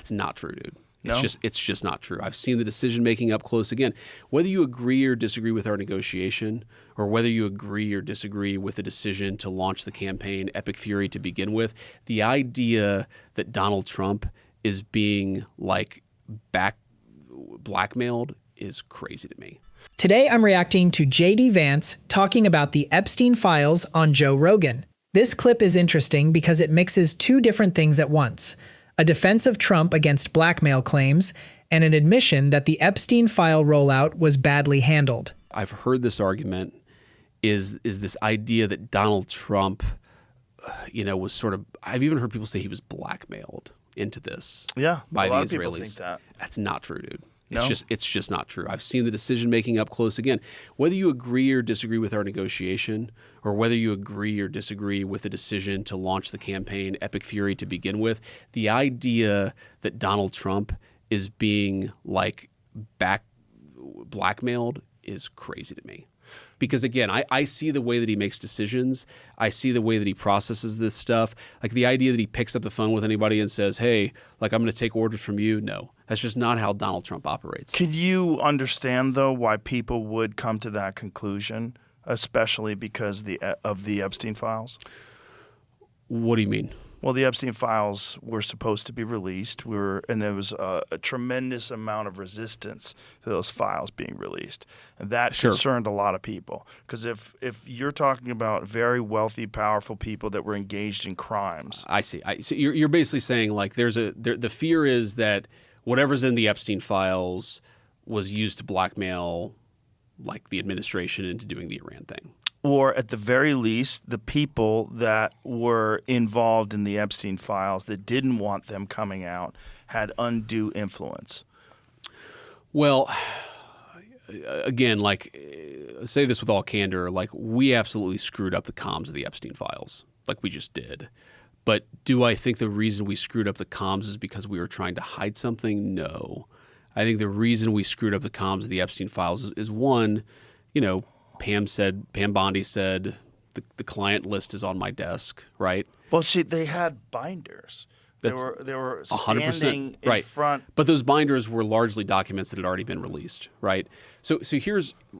That's not true, dude. No? It's just not true. I've seen the decision making up close. Again, whether you agree or disagree with our negotiation, or whether you agree or disagree with the decision to launch the campaign Epic Fury to begin with, the idea that Donald Trump is being like blackmailed is crazy to me. Today, I'm reacting to J.D. Vance talking about the Epstein files on Joe Rogan. This clip is interesting because it mixes two different things at once: a defense of Trump against blackmail claims, and an admission that the Epstein file rollout was badly handled. I've heard this argument is this idea that Donald Trump, was sort of, I've even heard people say he was blackmailed into this by a the lot Israelis. of people think that. That's not true, dude. No? It's just not true. I've seen the decision making up close. Again, whether you agree or disagree with our negotiation, or whether you agree or disagree with the decision to launch the campaign Epic Fury to begin with, the idea that Donald Trump is being like blackmailed is crazy to me. Because again, I see the way that he makes decisions. I see the way that he processes this stuff. Like the idea that he picks up the phone with anybody and says, hey, like I'm going to take orders from you. No, that's just not how Donald Trump operates. Could you understand, though, why people would come to that conclusion, especially because of the Epstein files? What do you mean? Well, the Epstein files were supposed to be released, and there was a tremendous amount of resistance to those files being released, and that concerned a lot of people. Because if you're talking about very wealthy, powerful people that were engaged in crimes, I see. So you're basically saying like the fear is that whatever's in the Epstein files was used to blackmail like the administration into doing the Iran thing. Or at the very least, the people that were involved in the Epstein files that didn't want them coming out had undue influence. Well, again, like, say this with all candor, like we absolutely screwed up the comms of the Epstein files, like we just did. But do I think the reason we screwed up the comms is because we were trying to hide something? No. I think the reason we screwed up the comms of the Epstein files is one, Pam Bondi said the client list is on my desk, right? Well, they had binders. They were standing in front. But those binders were largely documents that had already been released, right? So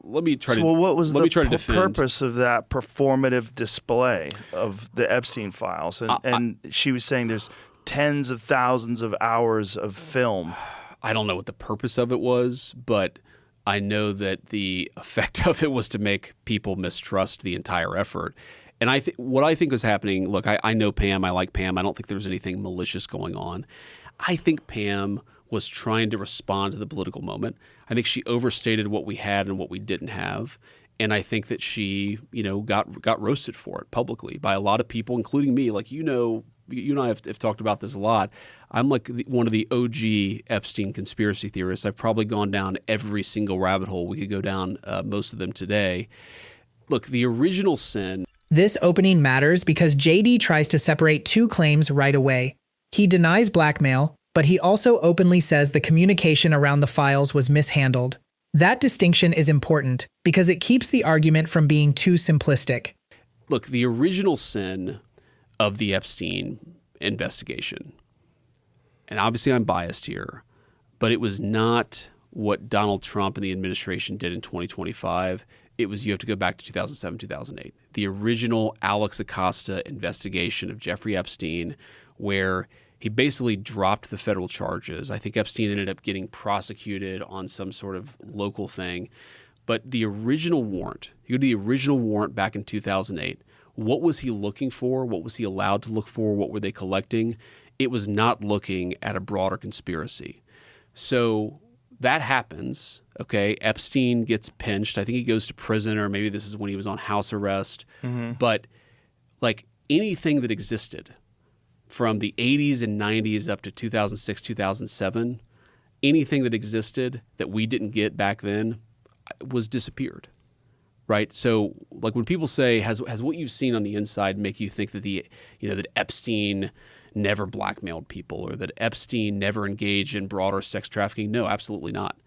let me try to what was let the me try to defend. purpose of that performative display of the Epstein files? And she was saying there's tens of thousands of hours of film. I don't know what the purpose of it was, but I know that the effect of it was to make people mistrust the entire effort. And what I think was happening, look, I know Pam, I like Pam. I don't think there was anything malicious going on. I think Pam was trying to respond to the political moment. I think she overstated what we had and what we didn't have. And I think that she, got roasted for it publicly by a lot of people, including me. Like, you and I have talked about this a lot. I'm like one of the OG Epstein conspiracy theorists. I've probably gone down every single rabbit hole. We could go down most of them today. Look, the original sin. This opening matters because JD tries to separate two claims right away. He denies blackmail, but he also openly says the communication around the files was mishandled. That distinction is important because it keeps the argument from being too simplistic. Look, the original sin of the Epstein investigation, and obviously I'm biased here, but it was not what Donald Trump and the administration did in 2025. It was, you have to go back to 2007, 2008. The original Alex Acosta investigation of Jeffrey Epstein, where he basically dropped the federal charges. I think Epstein ended up getting prosecuted on some sort of local thing. But the original warrant, you go to the original warrant back in 2008, what was he looking for? What was he allowed to look for? What were they collecting? It was not looking at a broader conspiracy. So that happens, okay? Epstein gets pinched. I think he goes to prison, or maybe this is when he was on house arrest. Mm-hmm. But like anything that existed from the 80s and 90s up to 2006, 2007, anything that existed that we didn't get back then was disappeared, right? So like when people say, has what you've seen on the inside make you think that that Epstein never blackmailed people or that Epstein never engaged in broader sex trafficking? No, absolutely not.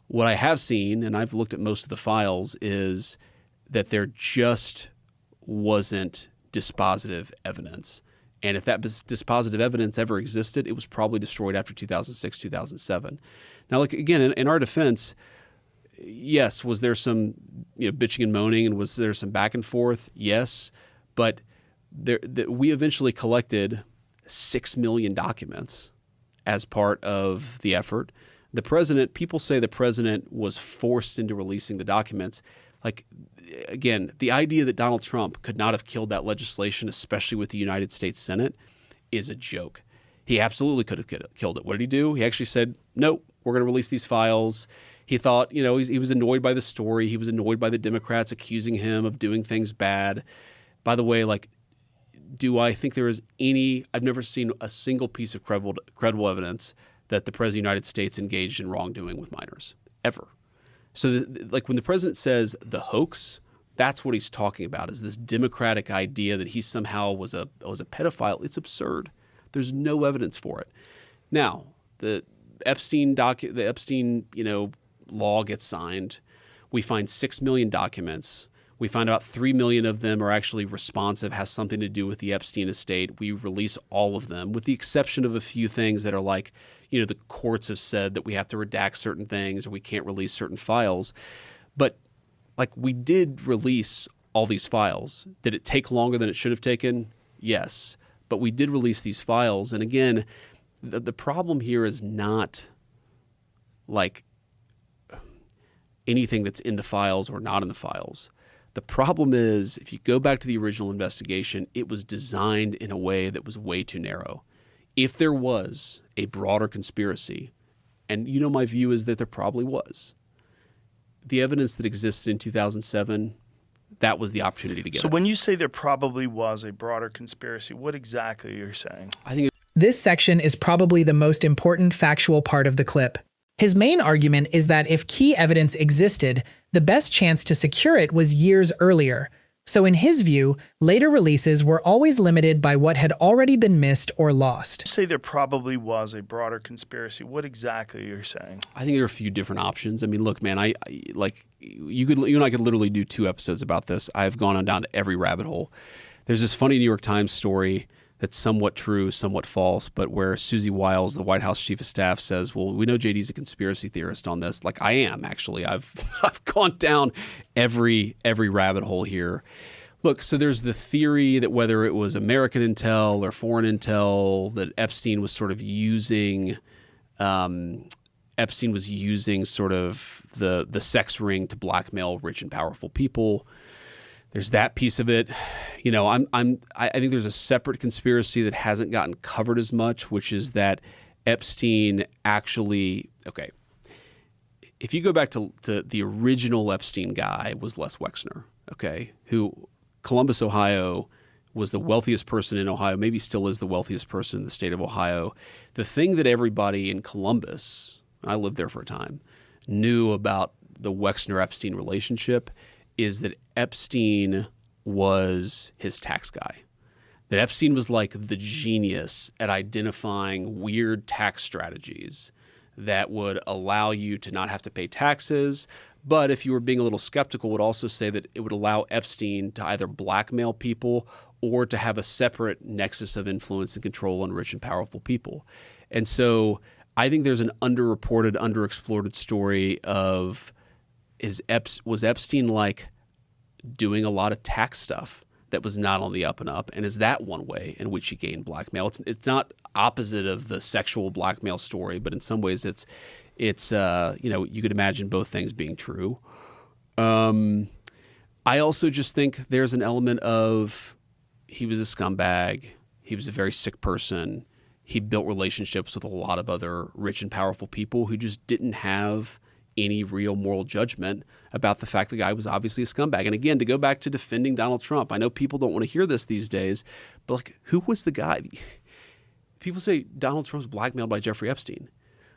What I have seen, and I've looked at most of the files, is that there just wasn't dispositive evidence. And if that dispositive evidence ever existed, it was probably destroyed after 2006, 2007. Now, like again, in our defense, yes, was there some bitching and moaning, and was there some back and forth? Yes, but we eventually collected 6 million documents as part of the effort. The president, people say the president was forced into releasing the documents. Like, again, the idea that Donald Trump could not have killed that legislation, especially with the United States Senate, is a joke. He absolutely could have killed it. What did he do? He actually said, nope, we're going to release these files. He thought, he was annoyed by the story. He was annoyed by the Democrats accusing him of doing things bad. By the way, like, do I think there is I've never seen a single piece of credible evidence that the President of the United States engaged in wrongdoing with minors, ever. So, like, when the president says the hoax, that's what he's talking about, is this democratic idea that he somehow was a pedophile. It's absurd. There's no evidence for it. Now, the Epstein law gets signed. We find 6 million documents. We find about 3 million of them are actually responsive, has something to do with the Epstein estate. We release all of them, with the exception of a few things that are like, the courts have said that we have to redact certain things or we can't release certain files. But like, we did release all these files. Did it take longer than it should have taken? Yes. But we did release these files. And again, the problem here is not like anything that's in the files or not in the files. The problem is, if you go back to the original investigation, it was designed in a way that was way too narrow. If there was a broader conspiracy, and my view is that there probably was, the evidence that existed in 2007, that was the opportunity to get it. So when you say there probably was a broader conspiracy, what exactly are you saying? I think this section is probably the most important factual part of the clip. His main argument is that if key evidence existed, the best chance to secure it was years earlier. So in his view, later releases were always limited by what had already been missed or lost. You say there probably was a broader conspiracy. What exactly are you saying? I think there are a few different options. I mean, look, man, I like you and I could literally do 2 episodes about this. I've gone on down to every rabbit hole. There's this funny New York Times story that's somewhat true, somewhat false, but where Susie Wiles, the White House chief of staff, says, well, we know JD's a conspiracy theorist on this. Like, I am, actually. I've gone down every rabbit hole here. Look, so there's the theory that whether it was American intel or foreign intel, that Epstein was sort of using sort of the sex ring to blackmail rich and powerful people. There's that piece of it. I think there's a separate conspiracy that hasn't gotten covered as much, which is that Epstein actually, okay, if you go back to the original Epstein guy was Les Wexner, okay, who Columbus, Ohio, was the wealthiest person in Ohio, maybe still is the wealthiest person in the state of Ohio. The thing that everybody in Columbus, I lived there for a time, knew about the Wexner-Epstein relationship is that Epstein was his tax guy. That Epstein was like the genius at identifying weird tax strategies that would allow you to not have to pay taxes, but if you were being a little skeptical, would also say that it would allow Epstein to either blackmail people or to have a separate nexus of influence and control on rich and powerful people. And so I think there's an underreported, underexplored story of was Epstein like doing a lot of tax stuff that was not on the up and up, and is that one way in which he gained blackmail? It's not opposite of the sexual blackmail story, but in some ways it's you could imagine both things being true. I also just think there's an element of he was a scumbag, he was a very sick person, he built relationships with a lot of other rich and powerful people who just didn't have any real moral judgment about the fact the guy was obviously a scumbag. And again, to go back to defending Donald Trump, I know people don't want to hear this these days, but like, who was the guy? People say Donald Trump's blackmailed by Jeffrey Epstein.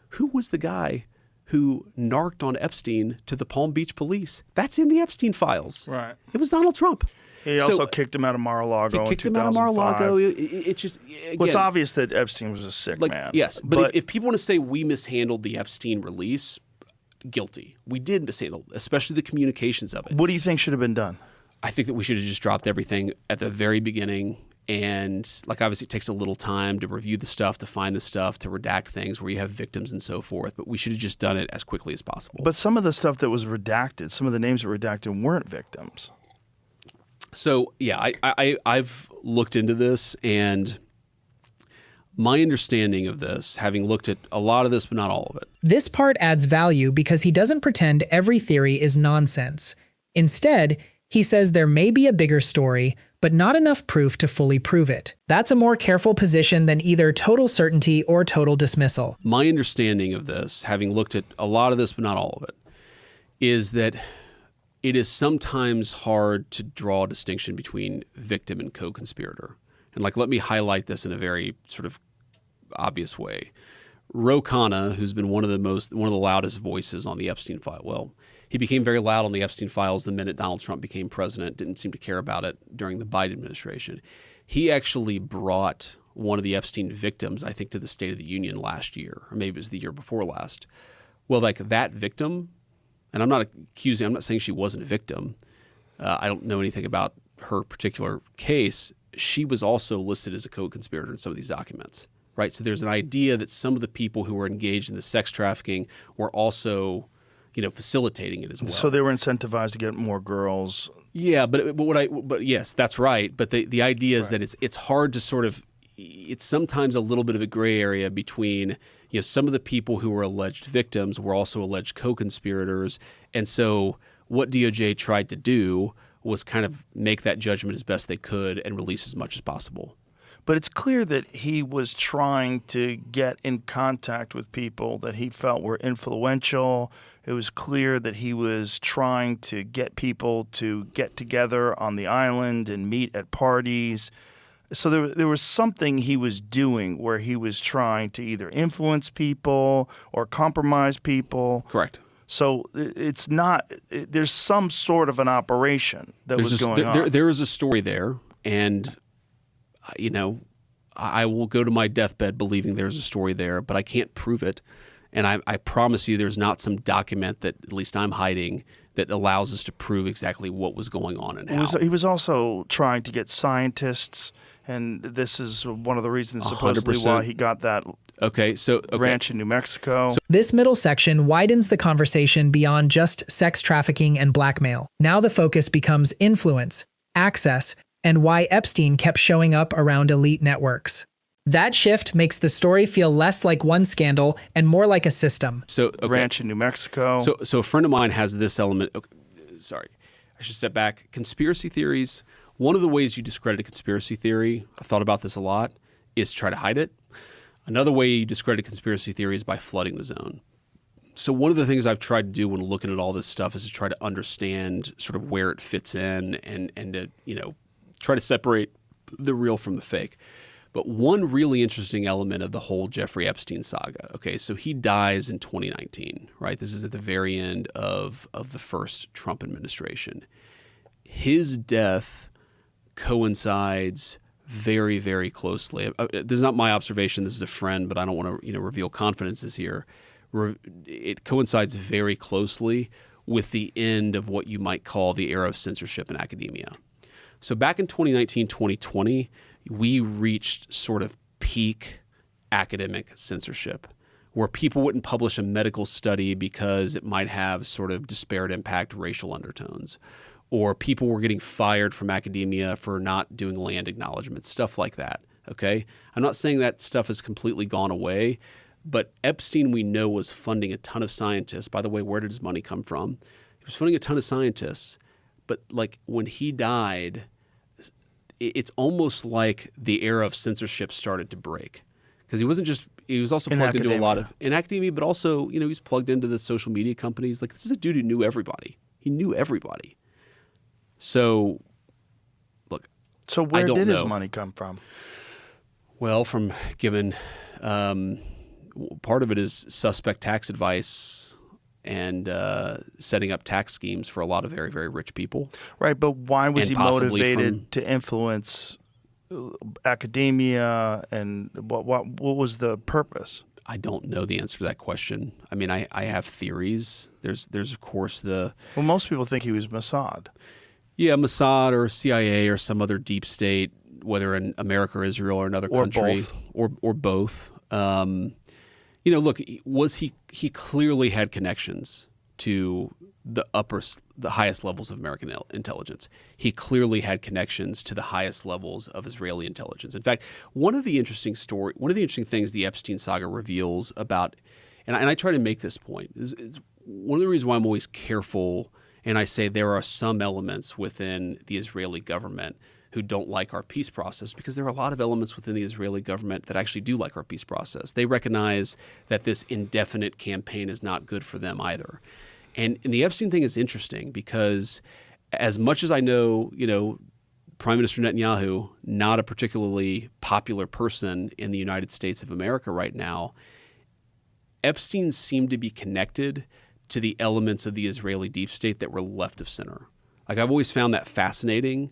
Who was the guy who narked on Epstein to the Palm Beach police? That's in the Epstein files. Right. It was Donald Trump. He also kicked him out of Mar-a-Lago. He kicked him out of Mar-a-Lago. It's just, again, well, it's obvious that Epstein was a sick man. Yes, but if people want to say we mishandled the Epstein release, guilty. We did mishandle, especially the communications of it. What do you think should have been done? I think that we should have just dropped everything at the very beginning And like obviously it takes a little time to review the stuff, to find the stuff, to redact things where you have victims and so forth. But we should have just done it as quickly as possible. But some of the stuff that was redacted, some of the names that were redacted weren't victims. So yeah, I've looked into this, and my understanding of this, having looked at a lot of this but not all of it. This part adds value because he doesn't pretend every theory is nonsense. Instead, he says there may be a bigger story, but not enough proof to fully prove it. That's a more careful position than either total certainty or total dismissal. My understanding of this, having looked at a lot of this but not all of it, is that it is sometimes hard to draw a distinction between victim and co-conspirator. And like, let me highlight this in a very sort of obvious way. Ro Khanna, who's been one of the loudest voices on the Epstein file. Well, he became very loud on the Epstein files the minute Donald Trump became president, didn't seem to care about it during the Biden administration. He actually brought one of the Epstein victims, I think, to the State of the Union last year, or maybe it was the year before last. Well, like that victim, and I'm not saying she wasn't a victim. I don't know anything about her particular case. She was also listed as a co-conspirator in some of these documents, right? So there's an idea that some of the people who were engaged in the sex trafficking were also, facilitating it as well. So they were incentivized to get more girls. Yeah, but yes, that's right. But the idea is that it's hard to sort of, it's sometimes a little bit of a gray area between, some of the people who were alleged victims were also alleged co-conspirators. And so what DOJ tried to do was kind of make that judgment as best they could and release as much as possible. But it's clear that he was trying to get in contact with people that he felt were influential. It was clear that he was trying to get people to get together on the island and meet at parties. So there was something he was doing where he was trying to either influence people or compromise people. Correct. So it's not – there's some sort of an operation that was going on. There is a story there, and I will go to my deathbed believing there's a story there, but I can't prove it. And I promise you there's not some document that at least I'm hiding that allows us to prove exactly what was going on and how. He was also trying to get scientists, and this is one of the reasons supposedly 100%. why he got that ranch in New Mexico. This middle section widens the conversation beyond just sex trafficking and blackmail. Now the focus becomes influence, access, and why Epstein kept showing up around elite networks. That shift makes the story feel less like one scandal and more like a system. Ranch in New Mexico. So a friend of mine has this element. Okay, sorry, I should step back. Conspiracy theories. One of the ways you discredit a conspiracy theory, I've thought about this a lot, is try to hide it. Another way you discredit a conspiracy theory is by flooding the zone. So one of the things I've tried to do when looking at all this stuff is to try to understand sort of where it fits in and to, try to separate the real from the fake. But one really interesting element of the whole Jeffrey Epstein saga. Okay, so he dies in 2019, right? This is at the very end of the first Trump administration. His death coincides very, very closely. This is not my observation. This is a friend, but I don't want to reveal confidences here. It coincides very closely with the end of what you might call the era of censorship in academia. So back in 2019, 2020, we reached sort of peak academic censorship where people wouldn't publish a medical study because it might have sort of disparate impact racial undertones, or people were getting fired from academia for not doing land acknowledgments, stuff like that, okay? I'm not saying that stuff has completely gone away, but Epstein, we know, was funding a ton of scientists. By the way, where did his money come from? He was funding a ton of scientists, but like when he died, it's almost like the era of censorship started to break because he was also plugged into a lot of in academia, but also, he was plugged into the social media companies. Like, this is a dude who knew everybody. He knew everybody. So, look. So where did his money come from? Well, from given part of it is suspect tax advice and setting up tax schemes for a lot of very, very rich people. Right, but why was he motivated to influence academia, and what was the purpose? I don't know the answer to that question. I mean, I have theories. There's of course Well, most people think he was Mossad. Yeah, Mossad or CIA or some other deep state whether in America or Israel or another Or country, both. or both. Look, he clearly had connections to the highest levels of American intelligence. He clearly had connections to the highest levels of Israeli intelligence. In fact, one of the interesting things the Epstein saga reveals about, and I try to make this point, is one of the reasons why I'm always careful, and I say there are some elements within the Israeli government who don't like our peace process, because there are a lot of elements within the Israeli government that actually do like our peace process. They recognize that this indefinite campaign is not good for them either. And the Epstein thing is interesting because as much as I know, Prime Minister Netanyahu, not a particularly popular person in the United States of America right now, Epstein seemed to be connected to the elements of the Israeli deep state that were left of center. Like, I've always found that fascinating.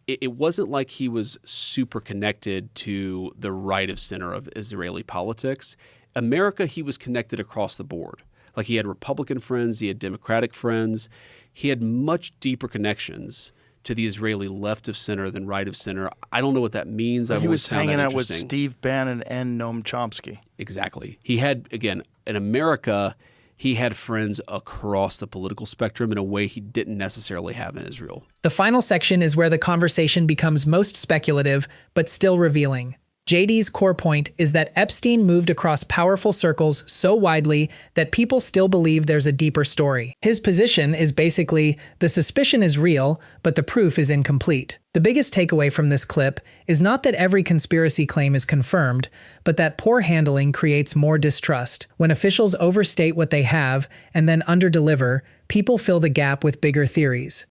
It wasn't like he was super connected to the right of center of Israeli politics. America, he was connected across the board. Like, he had Republican friends, he had Democratic friends. He had much deeper connections to the Israeli left of center than right of center. I don't know what that means. He was hanging out with Steve Bannon and Noam Chomsky. Exactly. He had, again, in America, he had friends across the political spectrum in a way he didn't necessarily have in Israel. The final section is where the conversation becomes most speculative, but still revealing. JD's core point is that Epstein moved across powerful circles so widely that people still believe there's a deeper story. His position is basically, the suspicion is real, but the proof is incomplete. The biggest takeaway from this clip is not that every conspiracy claim is confirmed, but that poor handling creates more distrust. When officials overstate what they have and then underdeliver, people fill the gap with bigger theories.